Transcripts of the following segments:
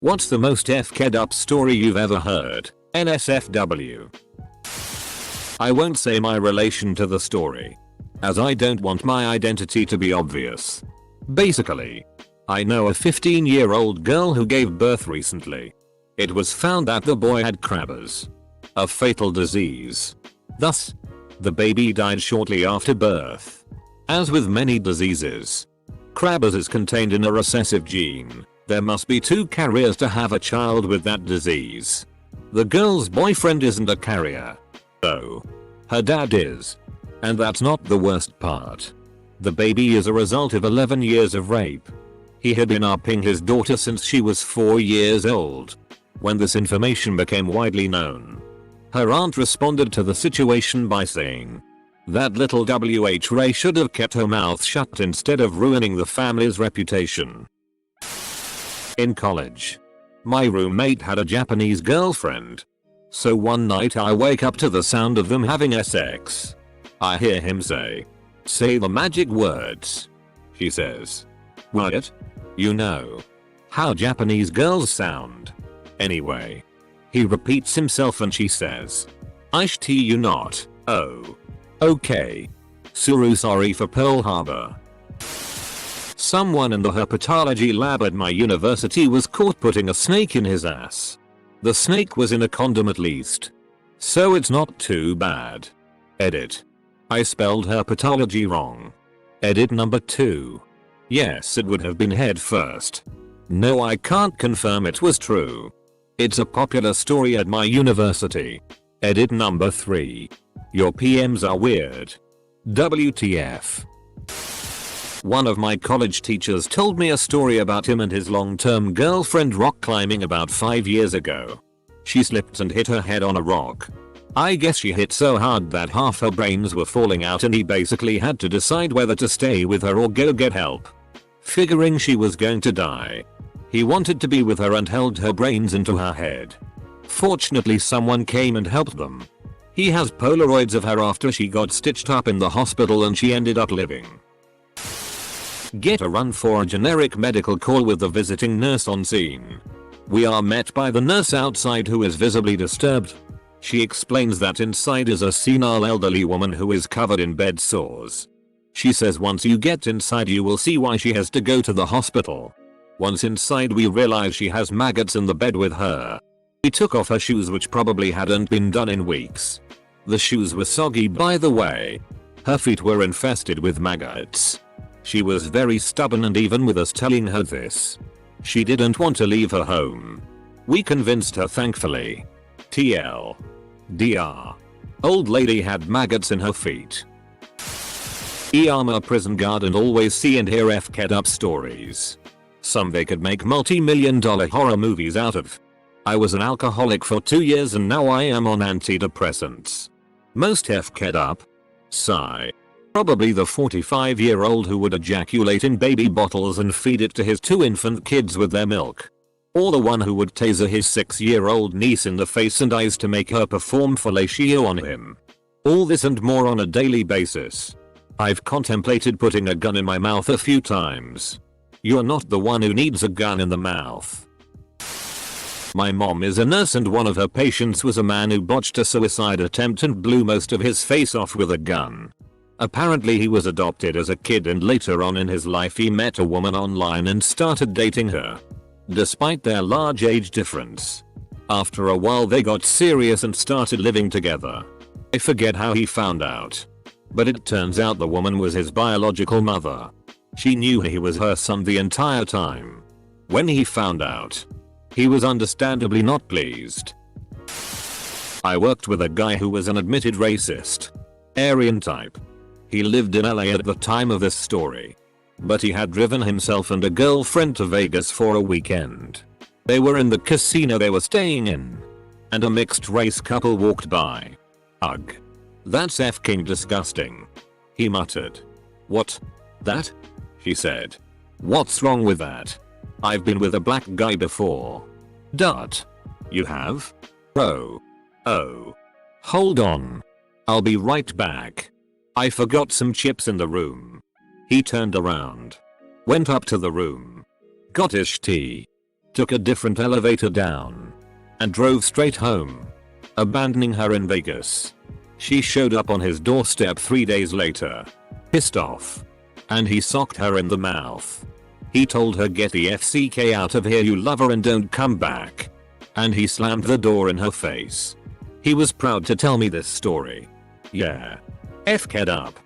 What's the most FK'd up story you've ever heard? NSFW. I won't say my relation to the story, as I don't want my identity to be obvious. Basically, I know a 15-year-old girl who gave birth recently. It was found that the boy had Krabbe's, a fatal disease. Thus, the baby died shortly after birth. As with many diseases, Krabbe's is contained in a recessive gene. There must be 2 carriers to have a child with that disease. The girl's boyfriend isn't a carrier, though. Her dad is. And that's not the worst part. The baby is a result of 11 years of rape. He had been upping his daughter since she was 4 years old. When this information became widely known, her aunt responded to the situation by saying that little W.H. Ray should have kept her mouth shut instead of ruining the family's reputation. In college, my roommate had a Japanese girlfriend. So one night I wake up to the sound of them having sex. I hear him say the magic words. She says, "What? You know how Japanese girls sound." Anyway, he repeats himself and she says, "Ishti you not, oh. Okay. Suru sorry for Pearl Harbor." Someone in the herpetology lab at my university was caught putting a snake in his ass. The snake was in a condom at least. So it's not too bad. Edit. I spelled herpetology wrong. Edit number 2. Yes, it would have been head first. No, I can't confirm it was true. It's a popular story at my university. Edit number 3. Your PMs are weird. WTF. One of my college teachers told me a story about him and his long-term girlfriend rock climbing about 5 years ago. She slipped and hit her head on a rock. I guess she hit so hard that half her brains were falling out and he basically had to decide whether to stay with her or go get help. Figuring she was going to die, he wanted to be with her and held her brains into her head. Fortunately, someone came and helped them. He has Polaroids of her after she got stitched up in the hospital and she ended up living. Get a run for a generic medical call with the visiting nurse on scene. We are met by the nurse outside who is visibly disturbed. She explains that inside is a senile elderly woman who is covered in bed sores. She says once you get inside you will see why she has to go to the hospital. Once inside we realize she has maggots in the bed with her. She took off her shoes, which probably hadn't been done in weeks. The shoes were soggy, by the way. Her feet were infested with maggots. She was very stubborn, and even with us telling her this, she didn't want to leave her home. We convinced her, thankfully. TL. DR. Old lady had maggots in her feet. I'm a prison guard and always see and hear FK'd up stories. Some they could make multi-million-dollar horror movies out of. I was an alcoholic for 2 years and now I am on antidepressants. Most FK'd up? Sigh. Probably the 45-year-old who would ejaculate in baby bottles and feed it to his 2 infant kids with their milk. Or the one who would taser his 6-year-old niece in the face and eyes to make her perform fellatio on him. All this and more on a daily basis. I've contemplated putting a gun in my mouth a few times. You're not the one who needs a gun in the mouth. My mom is a nurse and one of her patients was a man who botched a suicide attempt and blew most of his face off with a gun. Apparently he was adopted as a kid and later on in his life he met a woman online and started dating her. Despite their large age difference, after a while they got serious and started living together. I forget how he found out, but it turns out the woman was his biological mother. She knew he was her son the entire time. When he found out, he was understandably not pleased. I worked with a guy who was an admitted racist. Aryan type. He lived in LA at the time of this story. But he had driven himself and a girlfriend to Vegas for a weekend. They were in the casino they were staying in. And a mixed race couple walked by. Ugh. That's f***ing disgusting. He muttered. What? That? She said. What's wrong with that? I've been with a black guy before. Dot. You have? Oh. Oh. Hold on. I'll be right back. I forgot some chips in the room. He turned around. Went up to the room. Got ish tea. took a different elevator down, and drove straight home, abandoning her in Vegas. She showed up on his doorstep 3 days later, pissed off, and he socked her in the mouth. He told her, "Get the FCK out of here, you love her, and don't come back." And he slammed the door in her face. He was proud to tell me this story. Yeah. F-ked up.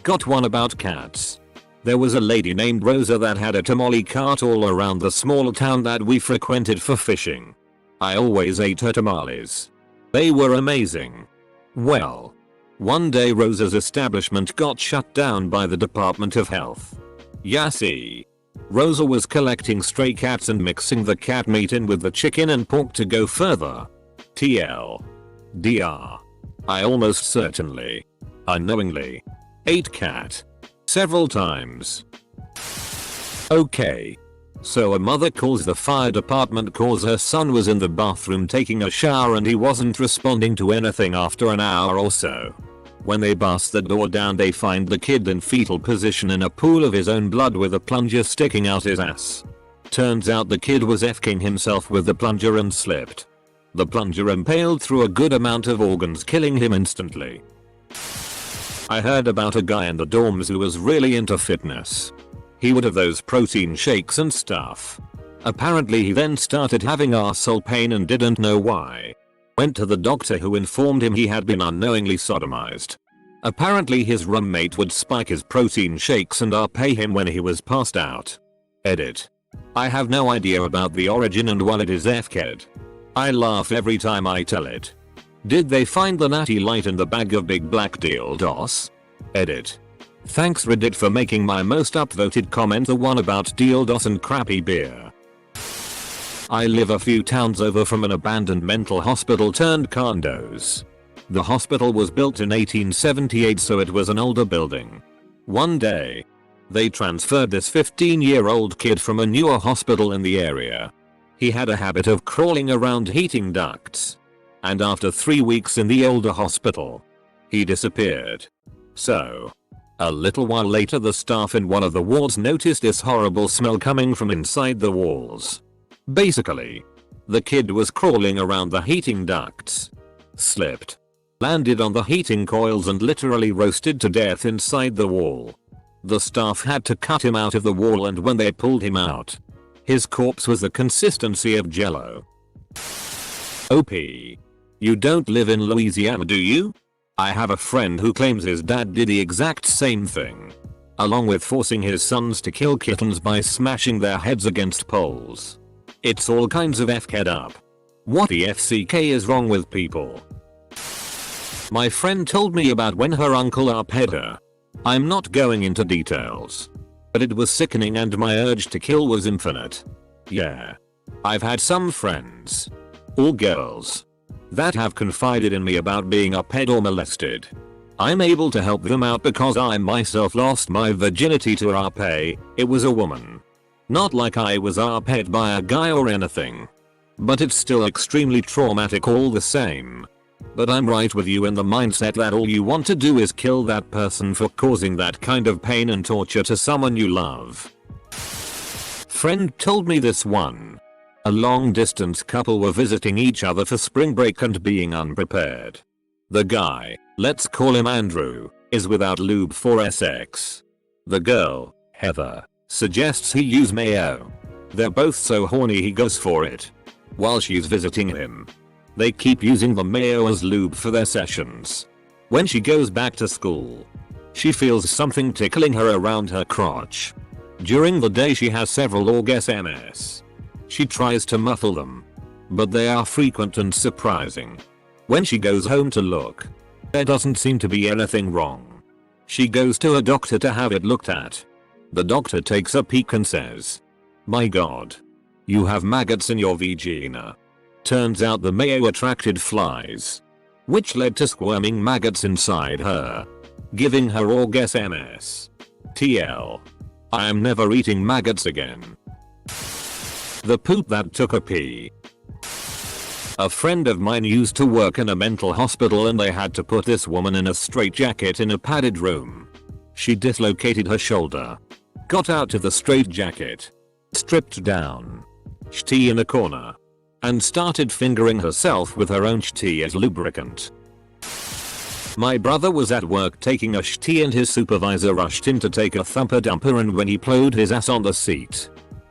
Got one about cats. There was a lady named Rosa that had a tamale cart all around the small town that we frequented for fishing. I always ate her tamales. They were amazing. Well, one day Rosa's establishment got shut down by the Department of Health. Yassi. Rosa was collecting stray cats and mixing the cat meat in with the chicken and pork to go further. TLDR. I almost certainly, unknowingly, ate cat. Several times. Okay. So a mother calls the fire department cause her son was in the bathroom taking a shower and he wasn't responding to anything after an hour or so. When they bust the door down, they find the kid in fetal position in a pool of his own blood with a plunger sticking out his ass. Turns out the kid was F-king himself with the plunger and slipped. The plunger impaled through a good amount of organs, killing him instantly. I heard about a guy in the dorms who was really into fitness. He would have those protein shakes and stuff. Apparently he then started having arsehole pain and didn't know why. Went to the doctor, who informed him he had been unknowingly sodomized. Apparently his roommate would spike his protein shakes and pay him when he was passed out. Edit. I have no idea about the origin, and while it is F-ked, I laugh every time I tell it. Did they find the natty light in the bag of big black dildos? Edit. Thanks Reddit for making my most upvoted comment, the one about dildos and crappy beer. I live a few towns over from an abandoned mental hospital turned condos. The hospital was built in 1878, so it was an older building. One day, they transferred this 15-year-old kid from a newer hospital in the area. He had a habit of crawling around heating ducts. And after 3 weeks in the older hospital, he disappeared. So, a little while later, the staff in one of the wards noticed this horrible smell coming from inside the walls. Basically, the kid was crawling around the heating ducts, slipped, landed on the heating coils and literally roasted to death inside the wall. The staff had to cut him out of the wall, and when they pulled him out, his corpse was the consistency of jello. OP. You don't live in Louisiana, do you? I have a friend who claims his dad did the exact same thing, along with forcing his sons to kill kittens by smashing their heads against poles. It's all kinds of F-ked up. What the FCK is wrong with people? My friend told me about when her uncle R-ped her. I'm not going into details, but it was sickening and my urge to kill was infinite. Yeah. I've had some friends, all girls, that have confided in me about being R-ped or molested. I'm able to help them out because I myself lost my virginity to R-ped. It was a woman. Not like I was R-ped by a guy or anything. But it's still extremely traumatic all the same. But I'm right with you in the mindset that all you want to do is kill that person for causing that kind of pain and torture to someone you love. Friend told me this one. A long distance couple were visiting each other for spring break and being unprepared. The guy, let's call him Andrew, is without lube for sex. The girl, Heather, suggests he use mayo. They're both so horny he goes for it. While she's visiting him, they keep using the mayo as lube for their sessions. When she goes back to school, she feels something tickling her around her crotch. During the day she has several orgasms. She tries to muffle them, but they are frequent and surprising. When she goes home to look, there doesn't seem to be anything wrong. She goes to a doctor to have it looked at. The doctor takes a peek and says, "My God, you have maggots in your vagina." Turns out the mayo attracted flies, which led to squirming maggots inside her, giving her orgasms. TL. I am never eating maggots again. The poop that took a pee. A friend of mine used to work in a mental hospital and they had to put this woman in a straitjacket in a padded room. She dislocated her shoulder, got out of the straitjacket, stripped down, shti in a corner, and started fingering herself with her own shti as lubricant. My brother was at work taking a shti and his supervisor rushed in to take a thumper dumper, and when he plowed his ass on the seat,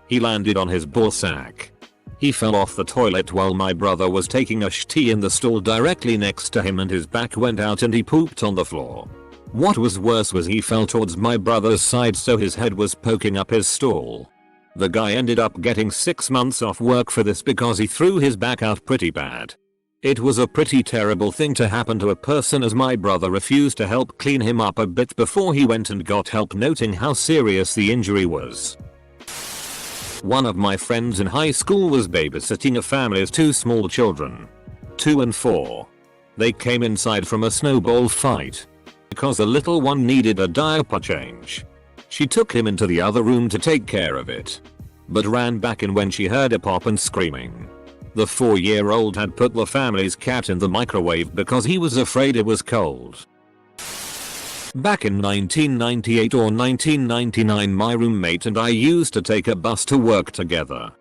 he landed on his ballsack. He fell off the toilet while my brother was taking a shti in the stall directly next to him, and his back went out and he pooped on the floor. What was worse was he fell towards my brother's side, so his head was poking up his stall. The guy ended up getting 6 months off work for this because he threw his back out pretty bad. It was a pretty terrible thing to happen to a person, as my brother refused to help clean him up a bit before he went and got help, noting how serious the injury was. One of my friends in high school was babysitting a family's 2 small children, 2 and 4. They came inside from a snowball fight because the little one needed a diaper change. She took him into the other room to take care of it, but ran back in when she heard a pop and screaming. The 4-year-old had put the family's cat in the microwave because he was afraid it was cold. Back in 1998 or 1999, my roommate and I used to take a bus to work together.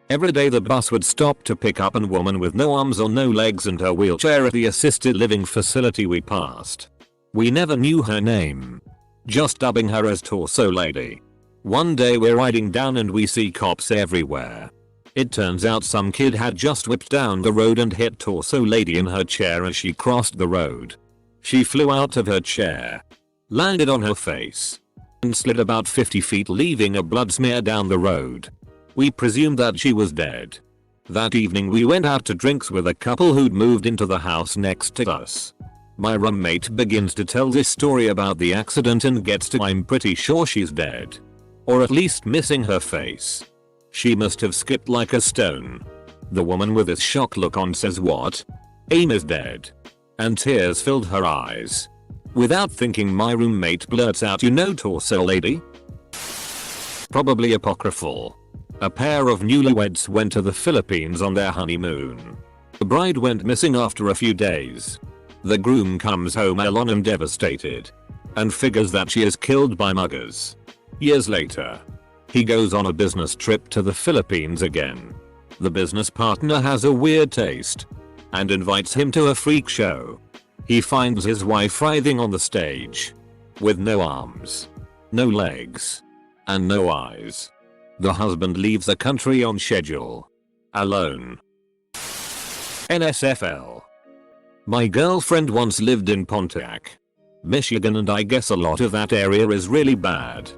Every day the bus would stop to pick up a woman with no arms or no legs in her wheelchair at the assisted living facility we passed. We never knew her name, just dubbing her as Torso Lady. One day we're riding down and we see cops everywhere. It turns out some kid had just whipped down the road and hit Torso Lady in her chair as she crossed the road. She flew out of her chair, landed on her face, and slid about 50 feet, leaving a blood smear down the road. We presumed that she was dead. That evening we went out to drinks with a couple who'd moved into the house next to us. My roommate begins to tell this story about the accident and gets to, "I'm pretty sure she's dead. Or at least missing her face. She must have skipped like a stone." The woman with a shocked look on says, "What? Aim is dead?" And tears filled her eyes. Without thinking, my roommate blurts out, "You know Torso Lady?" Probably apocryphal. A pair of newlyweds went to the Philippines on their honeymoon. The bride went missing after a few days. The groom comes home alone and devastated, and figures that she is killed by muggers. Years later, he goes on a business trip to the Philippines again. The business partner has a weird taste and invites him to a freak show. He finds his wife writhing on the stage with no arms, no legs, and no eyes. The husband leaves the country on schedule, alone. NSFL. My girlfriend once lived in Pontiac, Michigan, and I guess a lot of that area is really bad.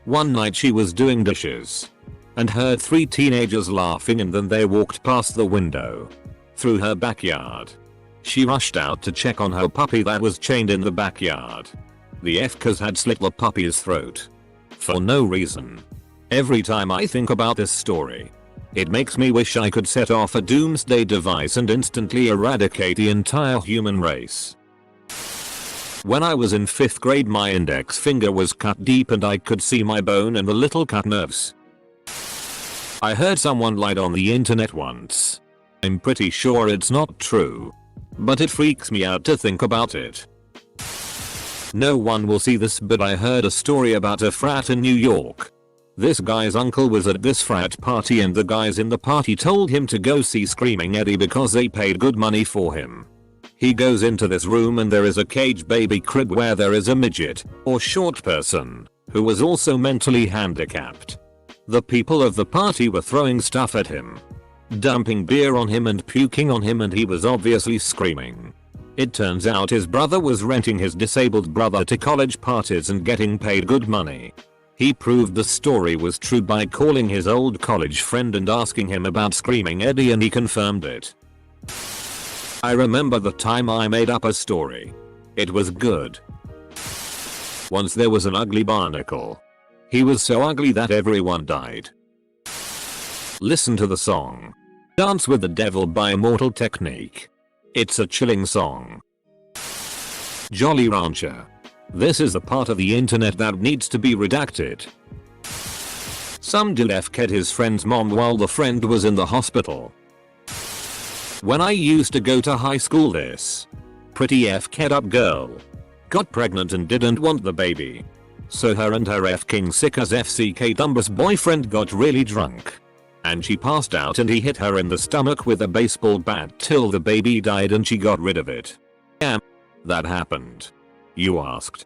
One night she was doing dishes and heard 3 teenagers laughing, and then they walked past the window through her backyard. She rushed out to check on her puppy that was chained in the backyard. The F-cuz had slit the puppy's throat for no reason. Every time I think about this story, it makes me wish I could set off a doomsday device and instantly eradicate the entire human race. When I was in 5th grade, my index finger was cut deep and I could see my bone and the little cut nerves. I heard someone lied on the internet once. I'm pretty sure it's not true, but it freaks me out to think about it. No one will see this, but I heard a story about a frat in New York. This guy's uncle was at this frat party and the guys in the party told him to go see Screaming Eddie because they paid good money for him. He goes into this room and there is a cage baby crib where there is a midget, or short person, who was also mentally handicapped. The people of the party were throwing stuff at him, dumping beer on him and puking on him, and he was obviously screaming. It turns out his brother was renting his disabled brother to college parties and getting paid good money. He proved the story was true by calling his old college friend and asking him about Screaming Eddie, and he confirmed it. I remember the time I made up a story. It was good. Once there was an ugly barnacle. He was so ugly that everyone died. Listen to the song Dance with the Devil by Immortal Technique. It's a chilling song. Jolly Rancher. This is the part of the internet that needs to be redacted. Some dude F-ked his friend's mom while the friend was in the hospital. When I used to go to high school, this pretty F-ked up girl got pregnant and didn't want the baby. So her and her f-king sick as FCK Dumbus boyfriend got really drunk. And she passed out and he hit her in the stomach with a baseball bat till the baby died and she got rid of it. Yeah, that happened. You asked.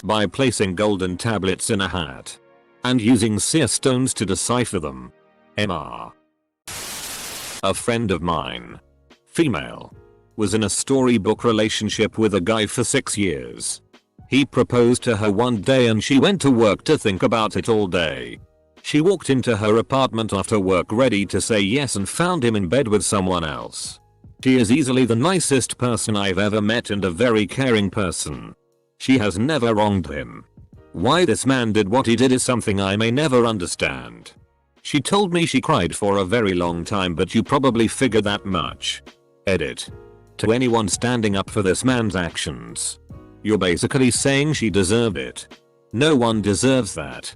By placing golden tablets in a hat. And using seer stones to decipher them. MR. A friend of mine, female, was in a storybook relationship with a guy for 6 years. He proposed to her one day and she went to work to think about it all day. She walked into her apartment after work ready to say yes and found him in bed with someone else. She is easily the nicest person I've ever met and a very caring person. She has never wronged him. Why this man did what he did is something I may never understand. She told me she cried for a very long time, but you probably figured that much. Edit. To anyone standing up for this man's actions. You're basically saying she deserved it. No one deserves that.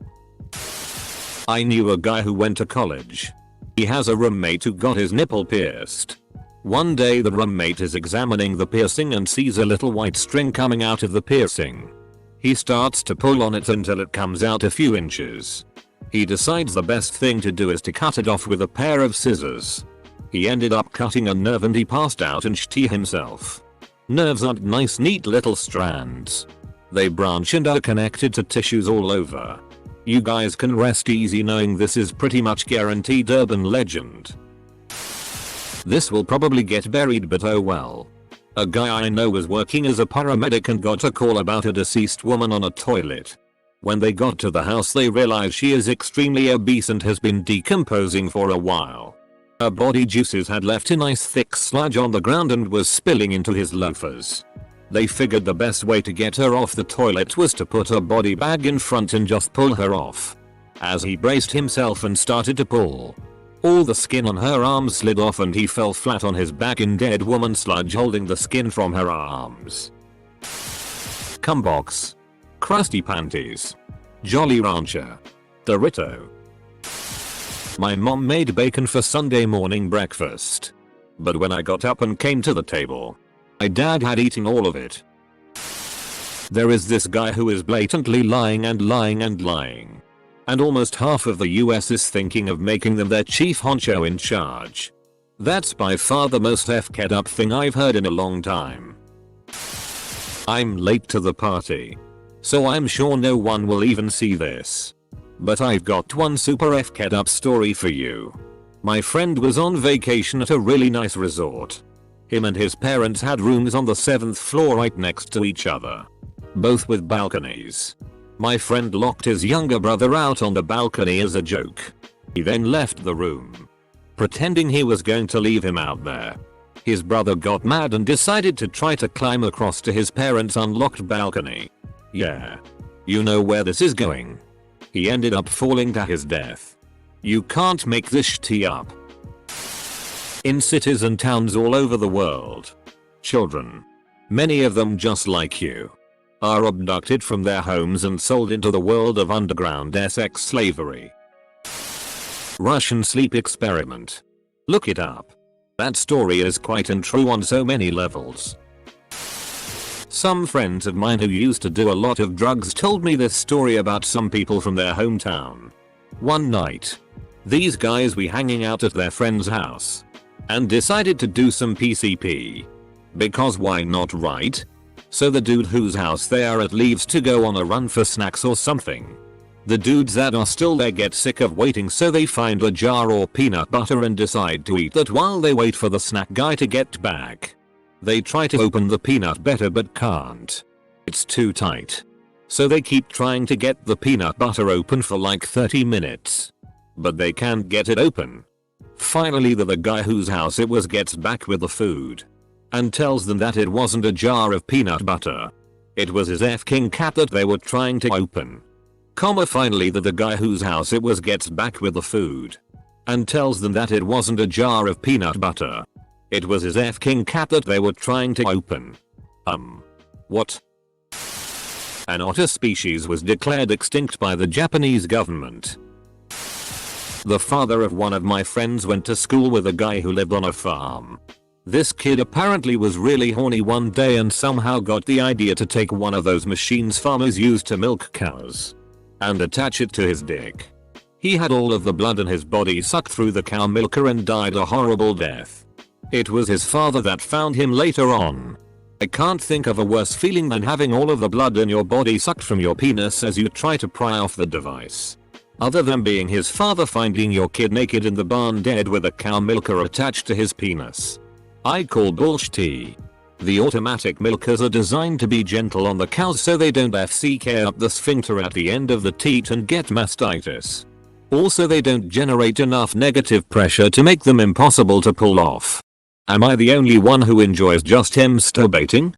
I knew a guy who went to college. He has a roommate who got his nipple pierced. One day the roommate is examining the piercing and sees a little white string coming out of the piercing. He starts to pull on it until it comes out a few inches. He decides the best thing to do is to cut it off with a pair of scissors. He ended up cutting a nerve and he passed out and shit himself. Nerves aren't nice neat little strands. They branch and are connected to tissues all over. You guys can rest easy knowing this is pretty much guaranteed urban legend. This will probably get buried, but oh well. A guy I know was working as a paramedic and got a call about a deceased woman on a toilet. When they got to the house they realized she is extremely obese and has been decomposing for a while. Her body juices had left a nice thick sludge on the ground and was spilling into his loafers. They figured the best way to get her off the toilet was to put a body bag in front and just pull her off. As he braced himself and started to pull, all the skin on her arms slid off and he fell flat on his back in dead woman sludge holding the skin from her arms. Cumbox. Krusty Panties. Jolly Rancher. Dorito. My mom made bacon for Sunday morning breakfast. But when I got up and came to the table, my dad had eaten all of it. There is this guy who is blatantly lying and lying and lying. And almost half of the US is thinking of making them their chief honcho in charge. That's by far the most FK'd up thing I've heard in a long time. I'm late to the party, so I'm sure no one will even see this. But I've got one super FK'd up story for you. My friend was on vacation at a really nice resort. Him and his parents had rooms on the 7th floor right next to each other, both with balconies. My friend locked his younger brother out on the balcony as a joke. He then left the room, pretending he was going to leave him out there. His brother got mad and decided to try to climb across to his parents' unlocked balcony. Yeah, you know where this is going. He ended up falling to his death. You can't make this shit up. In cities and towns all over the world, children, many of them just like you, are abducted from their homes and sold into the world of underground sex slavery. Russian sleep experiment. Look it up. That story is quite untrue on so many levels. Some friends of mine who used to do a lot of drugs told me this story about some people from their hometown. One night, these guys were hanging out at their friend's house and decided to do some PCP. Because why not, right? So the dude whose house they are at leaves to go on a run for snacks or something. The dudes that are still there get sick of waiting, so they find a jar or peanut butter and decide to eat that while they wait for the snack guy to get back. They try to open the peanut butter but can't. It's too tight. So they keep trying to get the peanut butter open for like 30 minutes. But they can't get it open. Finally the guy whose house it was gets back with the food and tells them that it wasn't a jar of peanut butter. It was his F-king cat that they were trying to open. Finally the guy whose house it was gets back with the food and tells them that it wasn't a jar of peanut butter. It was his F-king cat that they were trying to open. What? An otter species was declared extinct by the Japanese government. The father of one of my friends went to school with a guy who lived on a farm. This kid apparently was really horny one day and somehow got the idea to take one of those machines farmers use to milk cows and attach it to his dick. He had all of the blood in his body sucked through the cow milker and died a horrible death. It was his father that found him later on. I can't think of a worse feeling than having all of the blood in your body sucked from your penis as you try to pry off the device. Other than being his father finding your kid naked in the barn dead with a cow milker attached to his penis. I call bullshit. The automatic milkers are designed to be gentle on the cows so they don't FCK up the sphincter at the end of the teat and get mastitis. Also they don't generate enough negative pressure to make them impossible to pull off. Am I the only one who enjoys just masturbating?